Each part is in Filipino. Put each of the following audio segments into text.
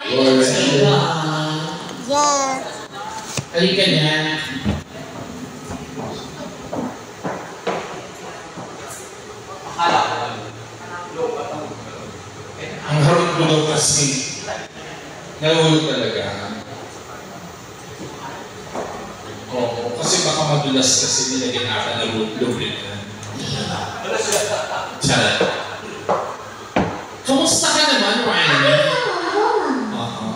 Yeah. Halika niya. Ang harap ko daw kasi. Nahulog talaga. Oo, kasi baka madulas kasi nilagyan ata na lubricant. Charot. Kamusta ka naman, Ryan?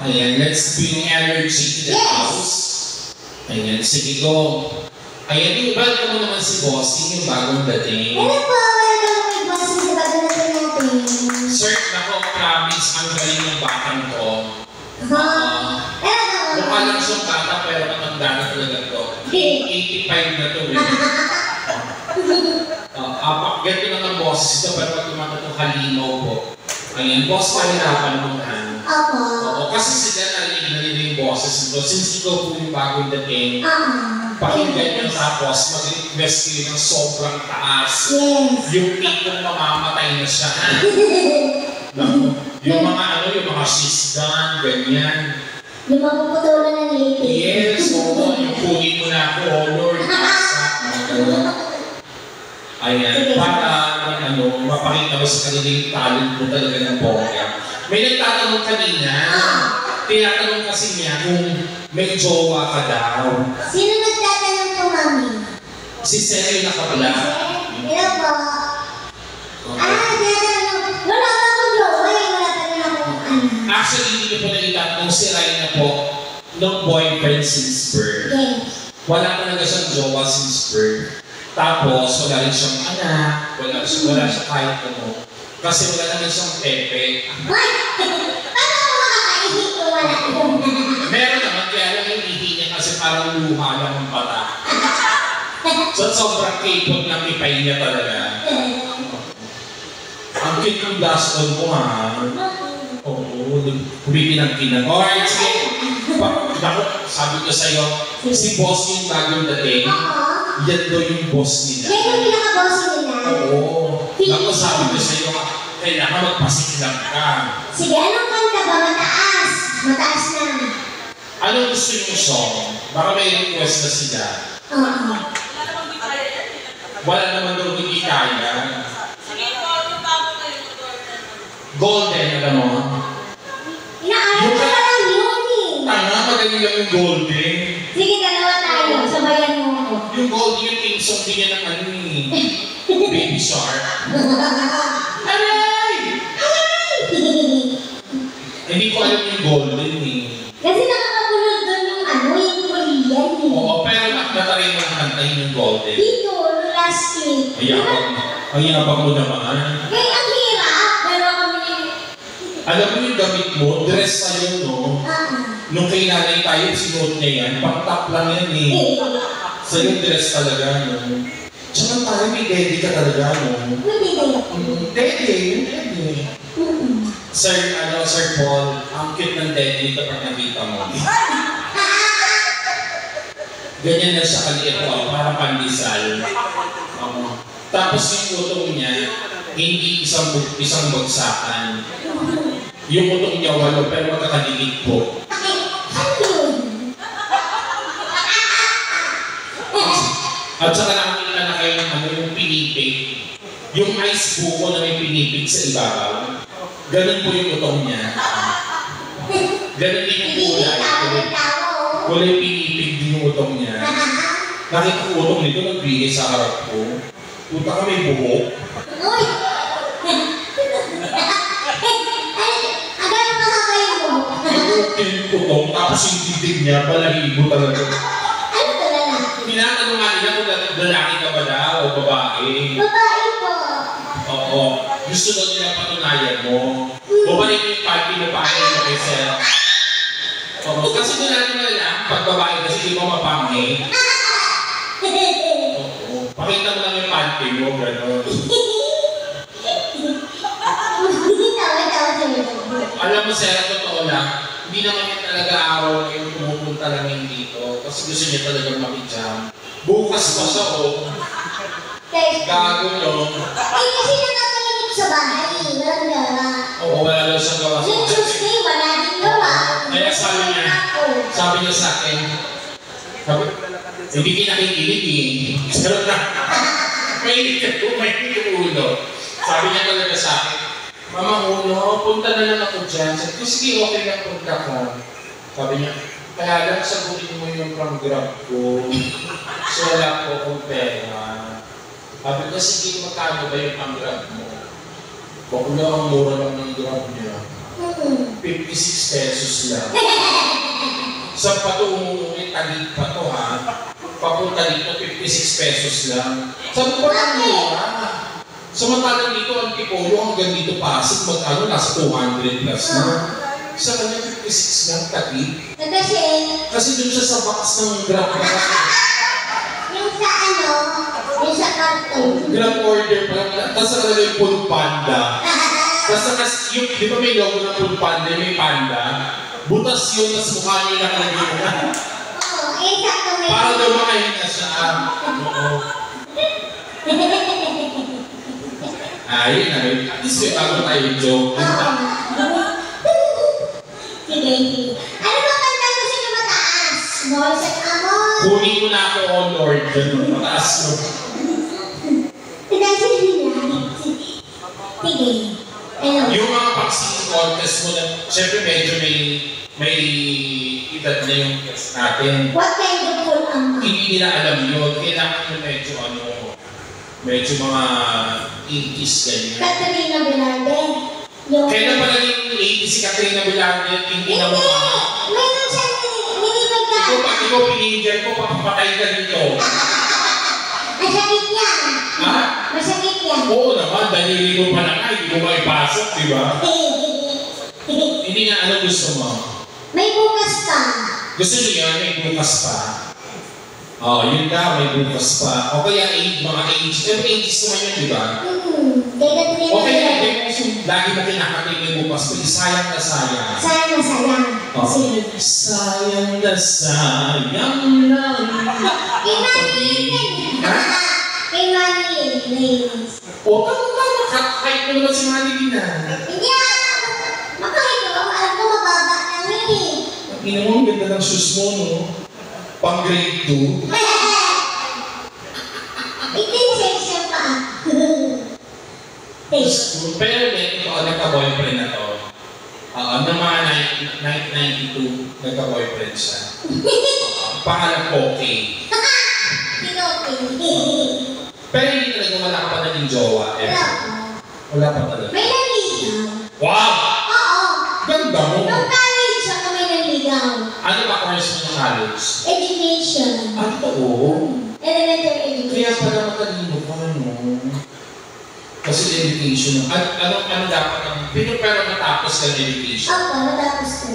Ayan, let's bring energy to the house. Ayan, sige go. Ayan, welcome mo naman si Bossing, yung bagong dating. Hello po, welcome po Bossing sa bagong dating natin. Sir, nako, promise, ang galing ng batang ko. Mukha lang siyang bata, pero matanda na talaga to. 85 na to eh. Ganito na ng boses ito, pero pag tumata itong halimaw po. Ayan, boss, kahirapan mo na. Oo, kasi sila narinig na nila yung boses ito. Since ikaw po yung bagong dating, pakinggan nyo tapos mag-request kayo ng sobrang taas. Yung tipong mamamatay na siya. Yung mga yung mga she's done, ganyan. Yung mapuputulan ng lady. Yes, oo. Yung kunin mo na ako, oh Lord. Ayan, para mapakita mo sa kanila yung talent mo talaga ng bongga. May nagtatanong kanina, tinatanong kasi niya kung may jowa ka daw. Sino nagtatanong po, Mami? Si Seri na ka pala. Hello po. Tinatanong. Wala pa akong jowa eh. Wala pa rin akong Actually, hindi po nagtatanong si Ryan na po ng boyfriend since birth. Yes. Wala talaga siyang jowa since birth. Tapos, wala rin siyang anak, wala siya kahit ano. Kasi wala naman siyang pepe. Paano ko makakaihi kung wala akong Meron naman, kaya lang yung ihi niya kasi parang luha lang ng bata. So, sobrang K-pop ng ipay niya talaga. Ang cute yung last one mo ha. Oo, kumipinang-pinang. Alright, sige. Sabi ko sa'yo, si boss yung bagong dating. Yan daw yung boss nila. Yan yung pinaka-boss nila? Oo. Ako sabi ko sa'yo, kailangan magpasiklam ka. Sige, anong kanta ba? Mataas. Mataas na. Anong gusto yung song? Baka may request na sila. Wala naman daw hindi kaya. Golden, alam mo? Inaaral ka lang yun eh. Tanga, magaling lang yung golden. Sige, dalawa tayo. Sabayan mo ako. Yung golden yung team song din yan ng ano eh. Baby Shark. Aray! Hindi ko alam yung golden eh. Kasi nakakapunod doon yung yung Korean eh. Oo, pero nataray mo ang kantahin yung golden. Dito, last week. Ang yabang mo naman. Kaya ang hirap. Pero kami alam mo yung damit mo, dress sa'yo, no? Nung kay nanay tayo, sinuot niya yan, pang-top lang yan eh. Sa'yo dress talaga, no? Tsaka tayo may daddy ka talaga, no? Daddy, yung daddy. Sir Paul, ang cute ng daddy kapag nakita mo. Ganyan na siya kaliit ko, parang pandesal. Tapos yung utong niya, hindi isang bagsakan. Yung utong niya 8, pero magkakadikit po. At saka nakakita na kayo ng yung pinipig. Yung ice buko na may pinipig sa ibabaw. Ganun po yung utong niya. Ganun din yung kulay. Kulay pinipig din yung utong niya. Nakita ko utong nito, nagbigay sa harap ko. Puta ka may buhok. Uy! Agad mahaba yung buhok. Yung utong, tapos yung titig niya, balahibo talaga. Ano to lalaki? Tinatanong nga nila kung lalaki ka ba daw o babae. Babae po. Oo. Gusto daw nila patunayan mo. O ba rin yung party mo pa mo kay Sir? Oo. Kasi doon natin malala, pag babae kasi di mo mapanghe. Oo. Pakita mo lang yung party mo, gano'n. Alam mo, Sir, totoo lang, hindi naman yung talaga araw ngayon pumupunta lang yung dito. Kasi gusto niya talagang makijam. Bukas pa siya, oh. Gago, no? Kasi nakakalimit sa bahay. Walang gawa. Oo, wala lang siyang gawa sa Yung Tuesday, wala din gawa. Kaya sabi niya sa akin, hindi kinakikinig eh. Sarap na. Mainit yung ulo. Sabi niya talaga sa akin, Mama Uno, punta na lang ako dyan. Sabi ko, sige, okay lang punta ka. Sabi niya, kaya lang sagutin mo yung pang-grab ko. So wala po akong pera. Sabi ko, sige, magkano ba yung pang-grab mo? Bakula ang mura lang ng grab niya. 56 pesos lang. Sa pato umuwi, talit pa to ha. Papunta dito, 56 pesos lang. Sabi ko, ang mura. Samantalang dito, ang Tipolo, hanggang dito Pasig, magkano, nasa 200 plus na. Sa kanya, 56 lang, talit. Kasi dun siya sa box ng grab na yung sa yung sa karton. grab order pa lang. Tapos sa kanila yung Food Panda. Tapos yung, di ba may logo ng Food Panda, may panda? Butas yun, tapos mukha niyo lang ang ginawa. Oo, sakto may... Para daw makahinga siya. Oo. Ayun na, at least may bago tayo joke. Sige. Ano ba kanta ko sa mataas? Boys at Amon. Kunin mo na ako, oh Lord. Ganun, mataas mo. Sige. Ano? Yung mga pag-sing contest mo na, syempre medyo may edad na yung test natin. What kind of food ang Hindi nila alam yun. Kailangan yung medyo mga 80s ganyan. Katrina Velarde. Yung... Kailan pa naging 80s si Katrina Velarde at hindi na mukha? Meron siya nilibag na. Ikaw pinigyan ko, papapatay ka dito. Masakit yan. Ha? Masakit yan. Oo naman, daliri mo pa na nga, hindi mo maipasok, di ba? Hindi nga, ano gusto mo? May bukas pa. Gusto niyo yan, may bukas pa. Oh, yun na, may bukas pa. O kaya mga age, ages naman yun, di ba? O kaya, lagi mo kinakatay may bukas pa, sayang na sayang. Sayang na sayang. Oh. Sayang na sayang lang. Kay Manny. Kay Manny. O, kahit mo naman si Manny din na. Hindi makahit ko, alam ko mababa lang yun eh. Ina mo, ang ganda ng shoes mo, no? Pang grade 2. Section pa. Pero ito ako nagka-boyfriend na to. Noong mga 1992, nagka-boyfriend siya. Pangalan Poke. Pero hindi talaga wala ka pa naging jowa. Wala pa talaga. May nanligaw. Wow! Oo. Ganda mo. Nung college ako may nanligaw. Ano ba course mo ng college? Education. Oo. Elementary education. Kaya pala matalino ka, no? Kasi education. Ano dapat ang... Pero matapos ka ng education. Ako, natapos ko.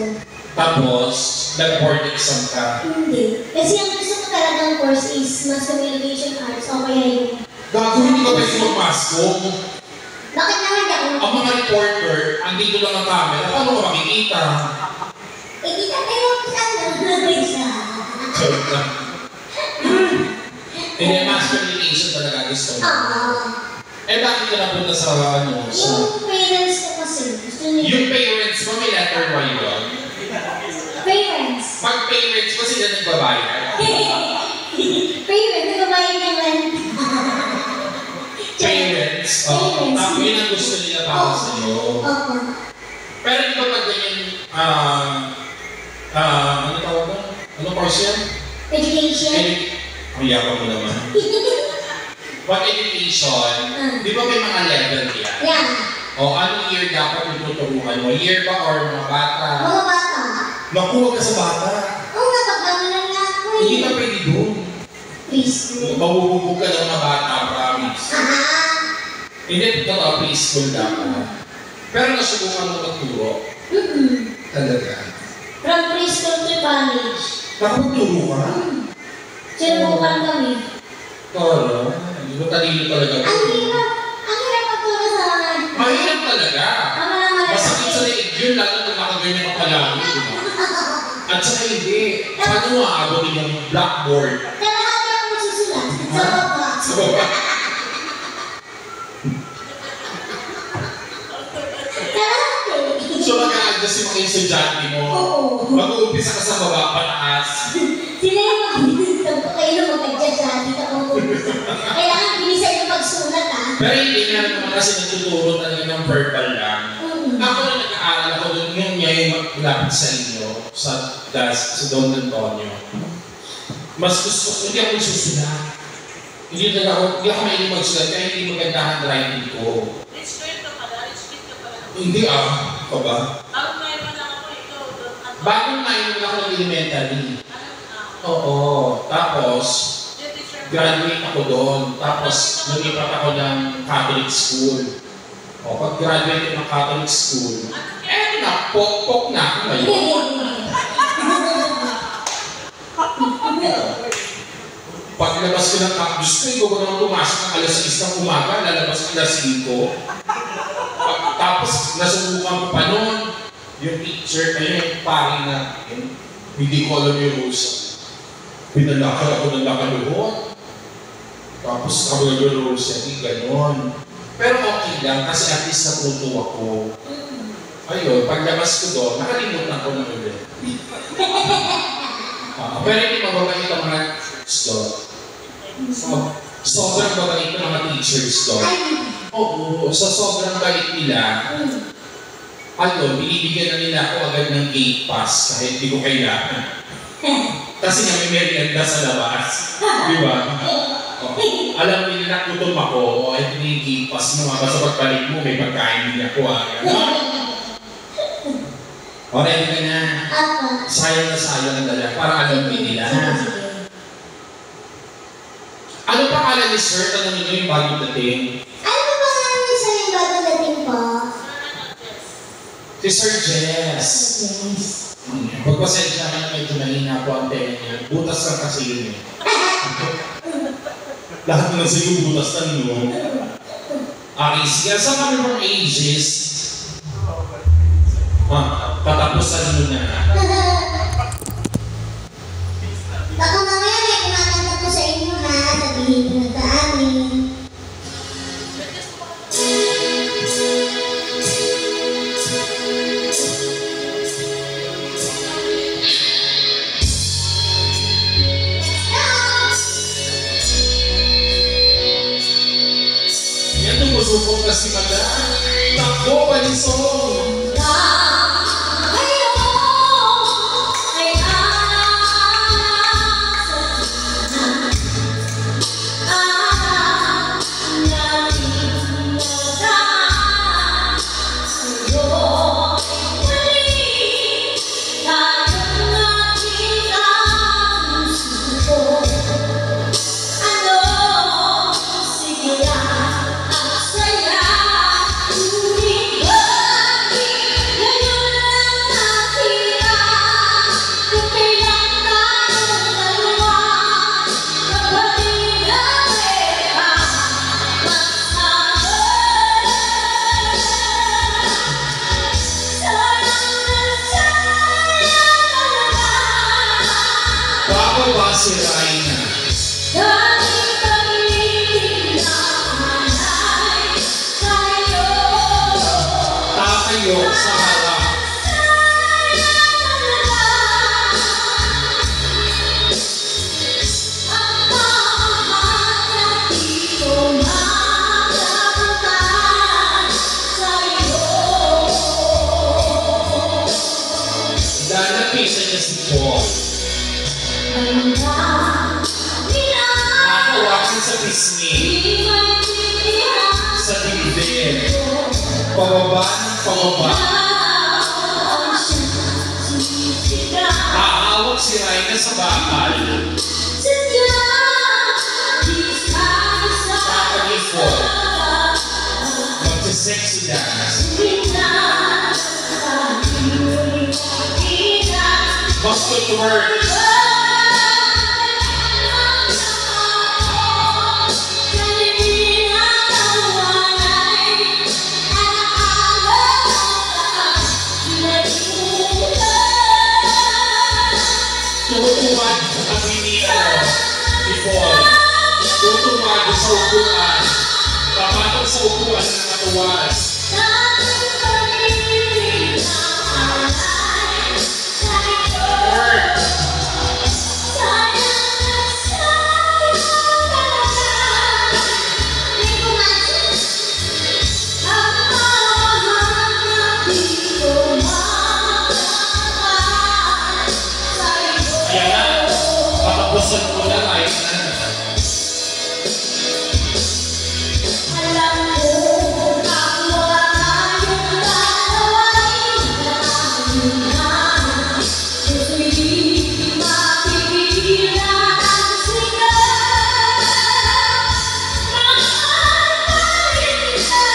Tapos, nag-board exam ka. Hindi. Kasi ang gusto ko talagang course is Mass Communication Arts o kaya yung... Gago, hindi ka pwede mag-mascom. Bakit naman di ako? Ang mga reporter, andito lang ang camera, paano ka makikita? Di ka tayo saan na Joke lang. Hindi, mass communication talaga gusto mo. Bakit ka napunta sa ano? Yung parents ko kasi, gusto nila. Yung parents mo, may letter ba yun? Parents. Pag parents mo, sila nagbabayad. Parents, nagbabayad ng rent. Parents? Oo. Tapos yun ang gusto nila para sa iyo. Opo. Pero di ba pag ganyan, ano tawag mo? Ano course yan? Education. Ang yaman mo naman. Pag education, di ba may mga level yan? Yeah. O anong year dapat tuturuan mo? Year ba or mga bata? Mga bata. Naku, huwag ka sa bata. Oo nga, pagkano lang nga ako eh. Hindi ka pwede doon. Preschool. Mabubugbog ka ng mga bata, promise. Hindi, totoo, preschool dapat. Pero nasubukan mo magturo. Talaga. From preschool to college. Nakapagturo ka? Sinubukan kami. Toro. Hindi mo talino talaga. Ang hirap magturo sa mga... Mahirap talaga. Masakit sa leeg yun, lalo kung nakaganyan ka palagi, di ba? At saka hindi, paano maaabot yung blackboard? Kalahati ako nagsusulat. Sa baba. Sa baba. Kalahati. So mag-a-adjust yung mga estudyante mo. Oo. umpisa ka sa baba, pataas. Sila yung magbibintang ko kayo na mag-adjust sa dito ako. Kailangan bilisan yung pagsulat ha. Pero hindi nga naman kasi nagtuturo talaga ng verbal lang. Ako na nag-aaral ako doon, yun niya yung maglapit sa inyo, sa Don Antonio. Mas gusto ko, hindi ako magsusulat. Hindi ako mahilig magsulat, kaya hindi maganda handwriting ko. Rich kid ka pala? Hindi ka ba? Bagong mayroon lang ako ito. Bagong mayroon ako ng elementary. Oo. Tapos, graduate ako doon. Tapos, lumipat ako ng Catholic school. O, pag graduate ng Catholic school, pok na ako ngayon. Paglabas ko ng campus ko, ikaw ko naman pumasok ng alas 6 ng umaga, lalabas ng alas 5. Tapos, nasubukan ko pa noon, yung teacher, yung pari na, hindi ko alam yung rules. Pinalakad ako ng lakaluhon. Tapos, ako nag-rosary, gano'n. Pero okay lang, kasi at least natuto ako. Ayun, paglabas ko doon, nakalimutan ko na ulit. Pero hindi mababait ang mga doon. Sobrang babait ng mga teachers doon. Oo, sa sobrang bait nila, binibigyan na nila ako agad ng gate pass kahit hindi ko kailangan. Kasi nga may merienda sa labas. Di ba? Alam nila gutom ako, ay hindi yung gate pass mo. Basta pagbalik mo, may pagkain din ako. O, ready ka na? Sayang na sayang ang dala. Para alam din nila. Ano pangalan ni Sir? Tanong niyo yung bagong dating. Ano ba pangalan ni Sir yung bagong dating po? Si Sir Jess. Pagpasensya ka na medyo mahina po ang tenga niya. Butas lang kasi yun eh. Lahat na sa iyo butas lang yun. Okay, sige. Saan kami from ages? Tatapusan mo na. Baka mamaya may kumakanta po sa inyo ha. Sabihin nyo na sa amin. Yan tumusupot na si Madam. Takbo, balisong. Si Raina. Tatayo sa harap. Dalapisan niya si Paul. Nakawakin sa pisngi. Sa dibdib. Pababa ng pababa. Aawak si Raina sa bakal. Papag-ipon. Magsa-sexy dance. Basta to work. Tutuwad ang before. Tutuwad sa upuan. Papatok sa upuan ng katuwas. Tapos ang muna tayo na. Alam ko ang wala yung gagawin na gusto'y di mapigilan ang sigaw. Mahal kita.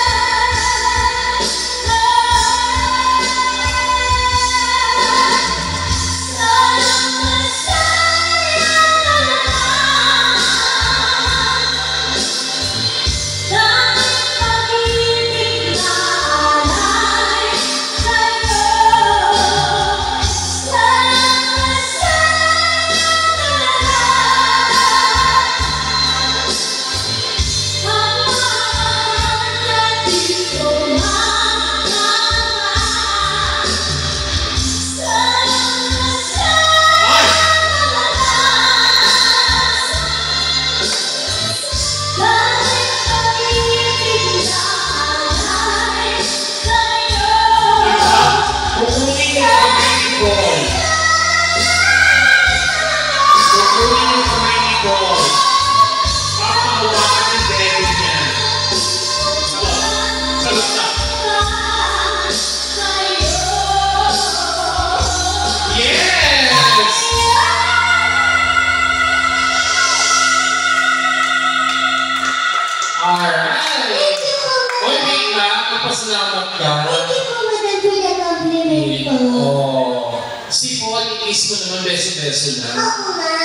Salamat ka. Hindi ko madam for the compliment ko. Oh. Si Paul, i-kiss mo naman beso-beso na. Oo nga.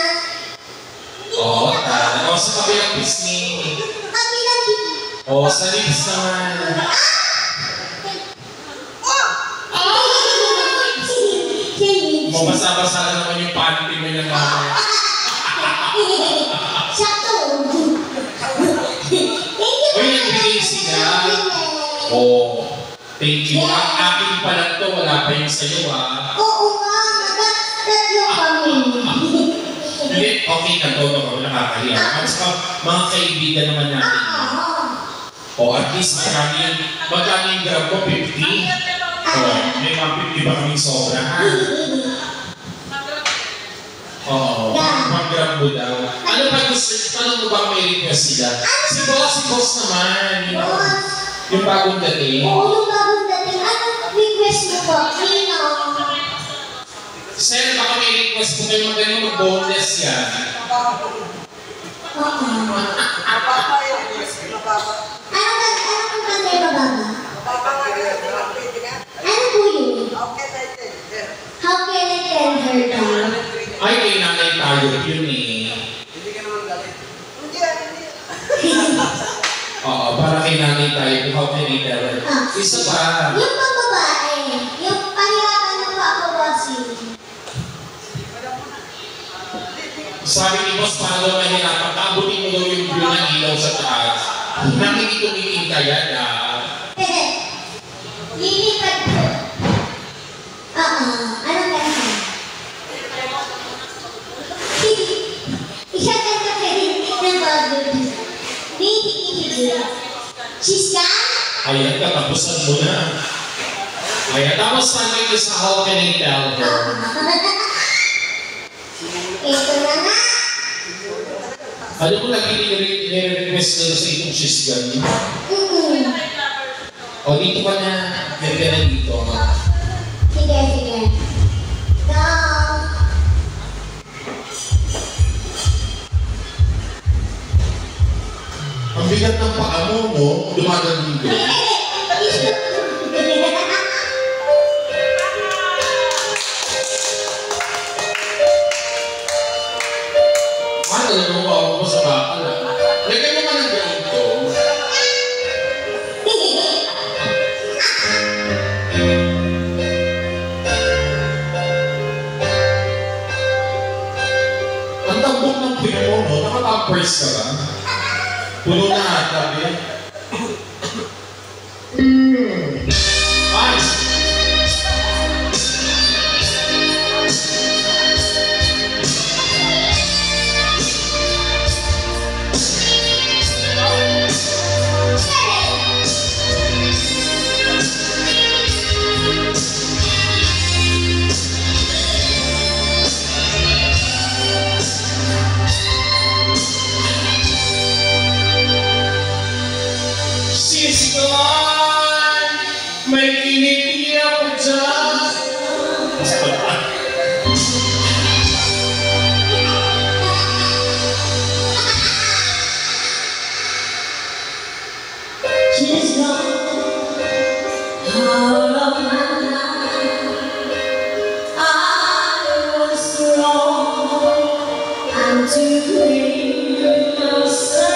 Oo, tara. O, sa kabilang pisngi. Kabilang O, sa lips naman. Mabasa-basa na naman yung panty mo ng mamaya. Sakto. Thank you. Uy, nagbigay sila. Oh, thank you. Ang akin pala to, wala pa yung sa'yo Oo nga, tatlo kami. Hindi, okay ka to, nakakahiya. At saka, mga kaibigan naman natin. O, at least magkano yung grab ko? 50? O, may mga 50 ba kaming sobra, ha? Oo, mag-grab mo daw. Ano pa gusto? Tanong mo ba may request sila? Si boss naman. Yung bagong dating. Oo, yung bagong dating. Ano request mo po? Nino? Sir, baka may request kung kayo magaling mag-boneless yan. Oo. Mababa yun. Mababa. Anong kanta yung mababa? Mababa nga yun. Pwede nga. Ano po yun? Okay, pwede. How can I tell her that? Ay, kay nanay tayo yun eh. Hindi ka naman galit. Hindi. Oo, para kay nanay tayo. How can I tell her? Isa pa. Yung pang babae, yung pahirapan ng papawasin. Sabi ni boss, para daw mahirapan ka, abutin mo daw yung blue ng ilaw sa taas. Nakikitumiting ka yan, Lilipat ko. Anong kanta? Isang kanta ka rin ng bago. Hindi. She's gone? Ayan, katapusan mo na. Ayan, tapos sana yung sa how can I tell her? Ito na nga. Alam mo, nag-request na sa itong she's gone. O, dito ka na. Dito ka na dito. Sige. Go. Ang bigat ng paa mo, no? Dumagaling doon. Alam mo, ako mo sa bakal, Lagyan mo nga ng ganito. Ang tambok ng pin mo, no? Nakatampers ka ba? Puno na ata, eh. Ayos! She's gone out of my life. I was wrong. I'm to blame myself.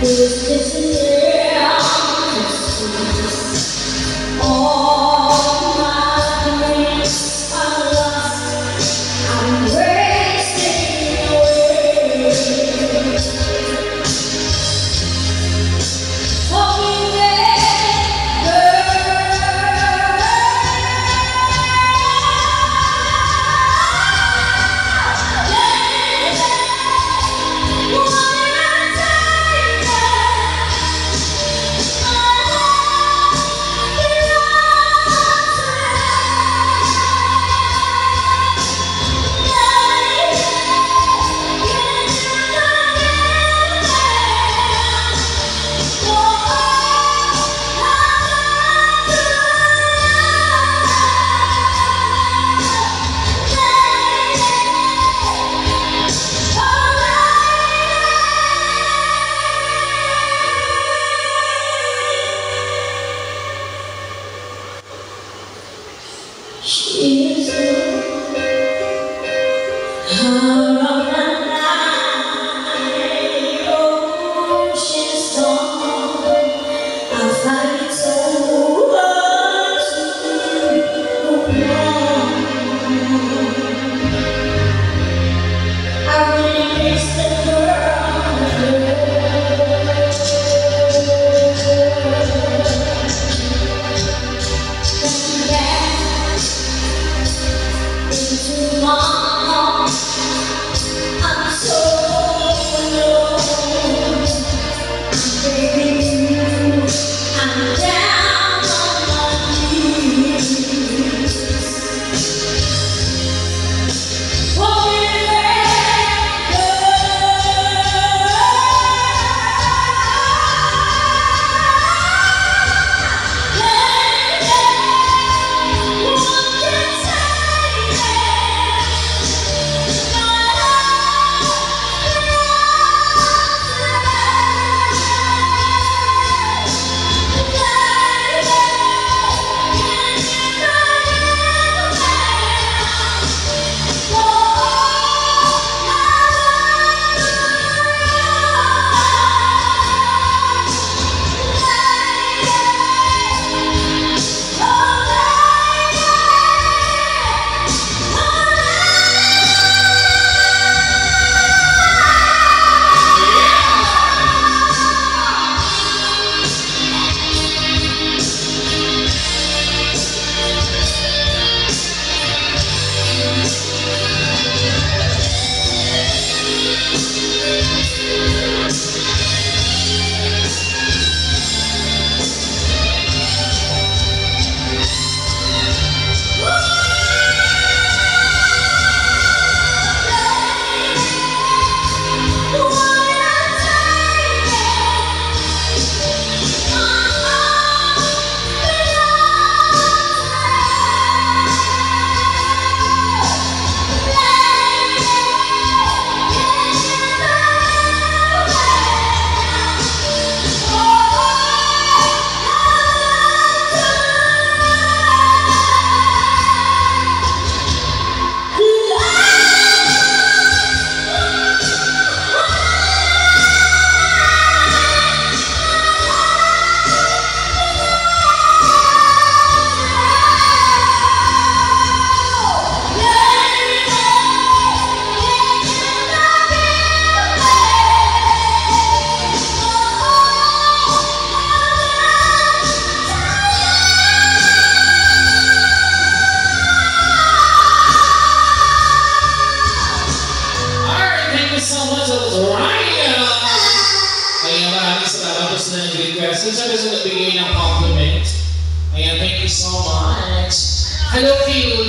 Is this all my dreams are lost? I'm wasting away. Falling she's out of my life. Oh, she's gone. I find it so hard to move on. I really miss the girl. Into my heart, I'm so alone. I'm begging you, I'm down on my knees. Won't you let go?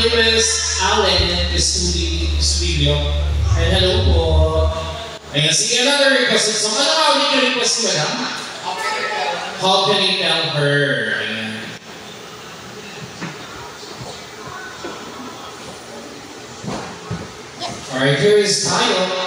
Lewis Allen Estudillo. And hello po. Ayan, sige, another request song. Ano nga ulit yung request, madam? How can I tell her? Ayan. Alright, here is Tayo.